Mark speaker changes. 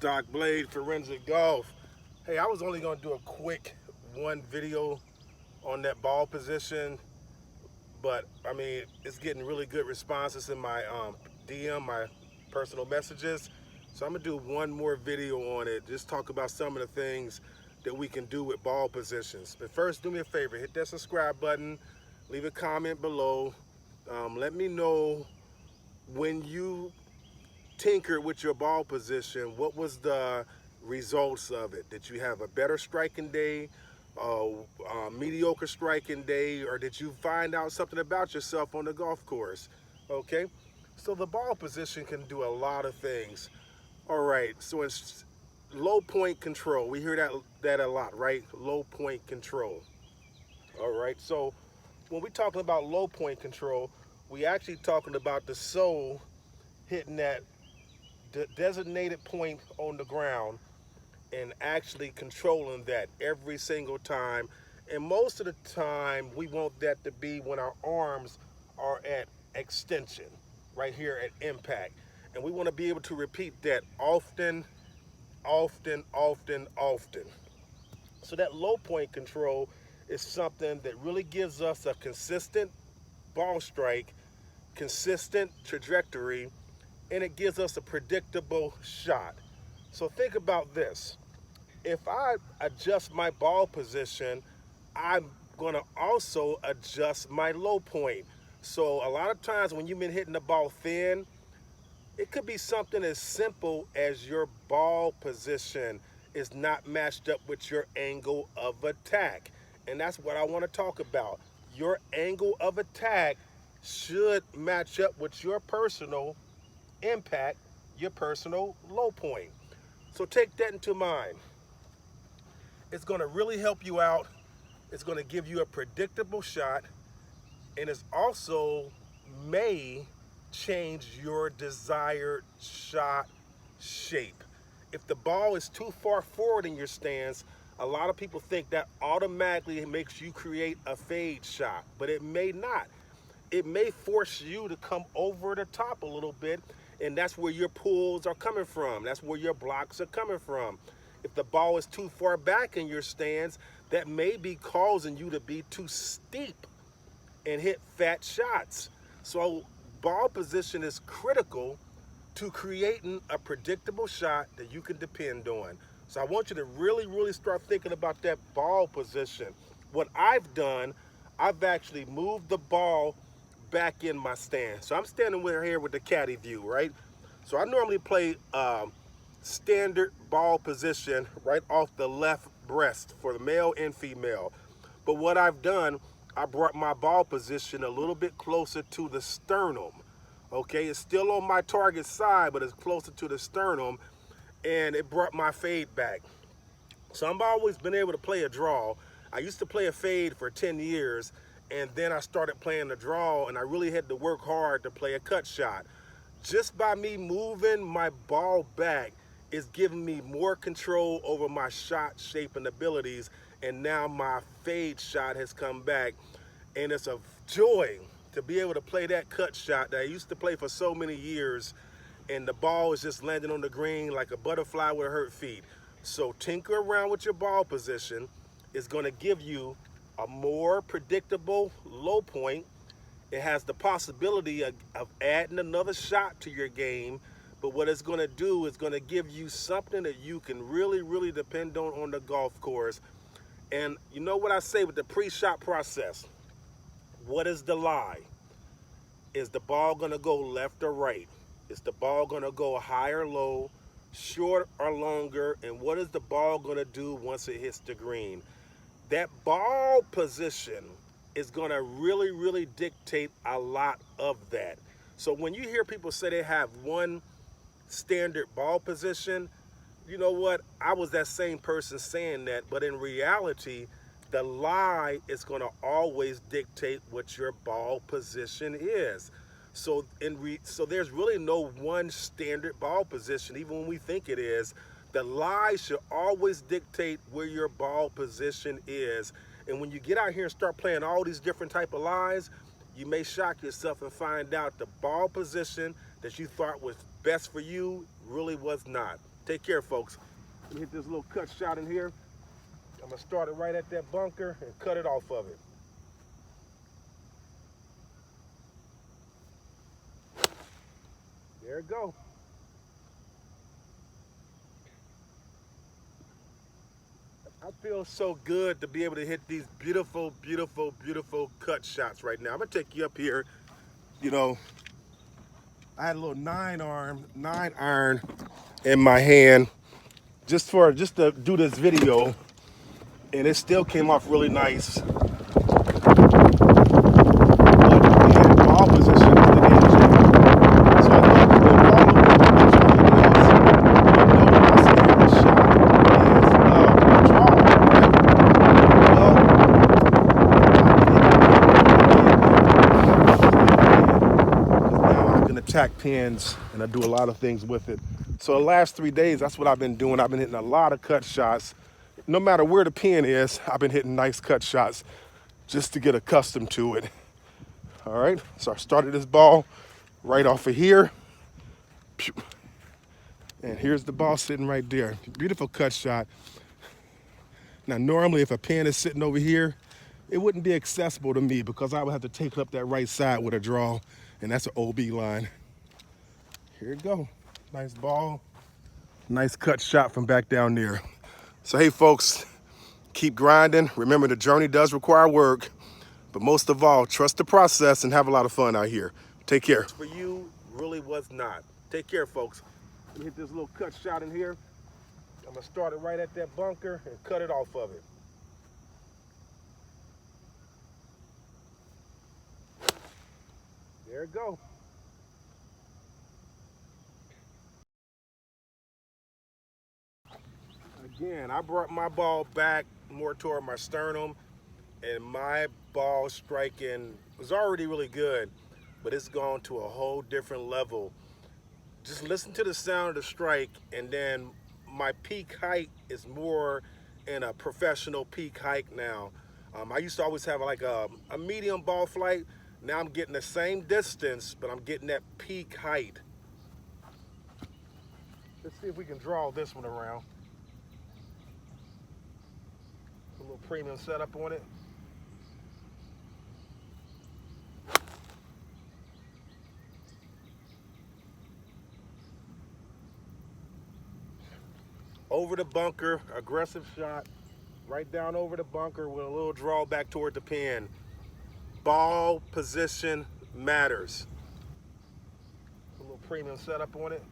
Speaker 1: Doc Blade, Forensic Golf. Hey, I was only going to do a quick one video on that ball position, but I mean, it's getting really good responses in my DM, my personal messages. So I'm gonna do one more video on it, just talk about some of the things that we can do with ball positions. But first, do me a favor, hit that subscribe button, leave a comment below. Let me know when you tinkered with your ball position, what was the results of it? Did you have a better striking day, mediocre striking day, or did you find out something about yourself on the golf course? Okay, so the ball position can do a lot of things. All right, so it's low point control. We hear that a lot, right? Low point control. All right, so when we're talking about low point control, we actually talking about the sole hitting that designated point on the ground and actually controlling that every single time. And most of the time, we want that to be when our arms are at extension, right here at impact. And we want to be able to repeat that often, often, often, often. So that low point control is something that really gives us a consistent ball strike, consistent trajectory, and it gives us a predictable shot. So think about this. If I adjust my ball position, I'm going to also adjust my low point. So a lot of times when you've been hitting the ball thin, it could be something as simple as your ball position is not matched up with your angle of attack. And that's what I want to talk about. Your angle of attack should match up with your personal impact, your personal low point. So take that into mind. It's going to really help you out. It's going to give you a predictable shot, and it's also may change your desired shot shape. If the ball is too far forward in your stance, a lot of people think that automatically makes you create a fade shot, but it may not. It may force you to come over the top a little bit, and that's where your pulls are coming from. That's where your blocks are coming from. If the ball is too far back in your stance, that may be causing you to be too steep and hit fat shots. So ball position is critical to creating a predictable shot that you can depend on. So I want you to really, really start thinking about that ball position. What I've done, I've actually moved the ball back in my stand. So I'm standing here with the caddy view, right? So I normally play standard ball position right off the left breast for the male and female. But what I've done, I brought my ball position a little bit closer to the sternum. Okay, it's still on my target side, but it's closer to the sternum, and it brought my fade back. So I've always been able to play a draw. I used to play a fade for 10 years, and then I started playing the draw, and I really had to work hard to play a cut shot. Just by me moving my ball back is giving me more control over my shot shape and abilities, and now my fade shot has come back, and it's a joy to be able to play that cut shot that I used to play for so many years, and the ball is just landing on the green like a butterfly with hurt feet. So tinker around with your ball position. Is going to give you a more predictable low point. It has the possibility of adding another shot to your game, but what it's going to do is going to give you something that you can really, really depend on the golf course. And you know what I say with the pre-shot process? What is the lie? Is the ball going to go left or right? Is the ball going to go high or low, short or longer? And what is the ball going to do once it hits the green? That ball position is going to really, really dictate a lot of that. So when you hear people say they have one standard ball position, you know what? I was that same person saying that, but in reality, the lie is going to always dictate what your ball position is. So so there's really no one standard ball position, even when we think it is. The lie should always dictate where your ball position is. And when you get out here and start playing all these different type of lies, you may shock yourself and find out the ball position that you thought was best for you really was not. Take care, folks. Let me hit this little cut shot in here. I'm gonna start it right at that bunker and cut it off of it. There it go. I feel so good to be able to hit these beautiful, beautiful, beautiful cut shots right now. I'm gonna take you up here. You know, I had a little 9-iron in my hand just to do this video, and it still came off really nice. But the ball position is the engine. So I love to do all of the videos. You know, my second shot is a draw, right? Well, now I can attack pins, and I do a lot of things with it. So the last 3 days, that's what I've been doing. I've been hitting a lot of cut shots. No matter where the pin is, I've been hitting nice cut shots just to get accustomed to it. All right, so I started this ball right off of here. And here's the ball sitting right there. Beautiful cut shot. Now, normally if a pin is sitting over here, it wouldn't be accessible to me because I would have to take it up that right side with a draw, and that's an OB line. Here you go. Nice ball. Nice cut shot from back down there. So, hey, folks, keep grinding. Remember, the journey does require work, but most of all, trust the process and have a lot of fun out here. Take care. For you, really was not. Take care, folks. Let me hit this little cut shot in here. I'm gonna start it right at that bunker and cut it off of it. There it go. Again, I brought my ball back more toward my sternum, and my ball striking was already really good, but it's gone to a whole different level. Just listen to the sound of the strike, and then my peak height is more in a professional peak height now. I used to always have like a medium ball flight. Now I'm getting the same distance, but I'm getting that peak height. Let's see if we can draw this one around. A little premium setup on it. Over the bunker, aggressive shot, right down over the bunker with a little draw back toward the pin. Ball position matters. A little premium setup on it.